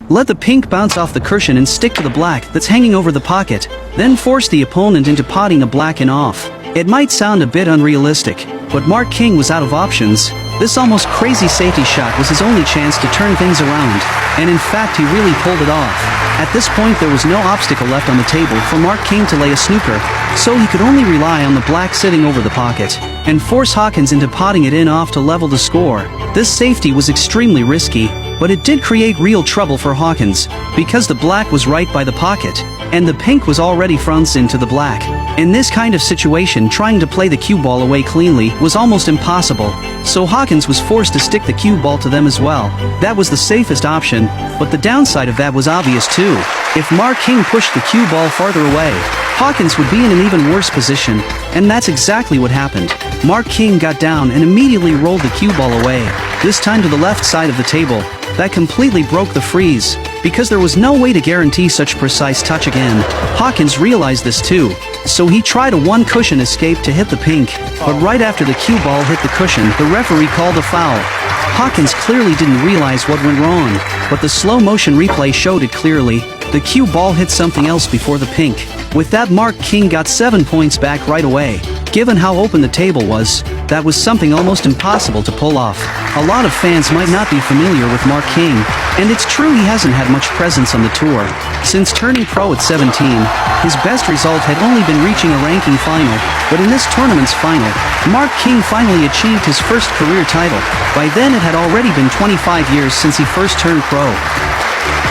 Let the pink bounce off the cushion and stick to the black that's hanging over the pocket, then force the opponent into potting the black and off. It might sound a bit unrealistic, but Mark King was out of options. This almost crazy safety shot was his only chance to turn things around, and in fact he really pulled it off. At this point there was no obstacle left on the table for Mark King to lay a snooker, so he could only rely on the black sitting over the pocket, and force Hawkins into potting it in off to level the score. This safety was extremely risky, but it did create real trouble for Hawkins, because the black was right by the pocket, and the pink was already fronts into the black. In this kind of situation, trying to play the cue ball away cleanly was almost impossible, so Hawkins was forced to stick the cue ball to them as well. That was the safest option, but the downside of that was obvious too. If Mark King pushed the cue ball farther away, Hawkins would be in an even worse position, and that's exactly what happened. Mark King got down and immediately rolled the cue ball away, this time to the left side of the table. That completely broke the freeze, because there was no way to guarantee such precise touch again. Hawkins realized this too, so he tried a one-cushion escape to hit the pink, but right after the cue ball hit the cushion, the referee called a foul. Hawkins clearly didn't realize what went wrong, but the slow-motion replay showed it clearly. The cue ball hit something else before the pink. With that, Mark King got 7 points back right away. Given how open the table was, that was something almost impossible to pull off. A lot of fans might not be familiar with Mark King, and it's true he hasn't had much presence on the tour. Since turning pro at 17, his best result had only been reaching a ranking final, but in this tournament's final, Mark King finally achieved his first career title. By then it had already been 25 years since he first turned pro.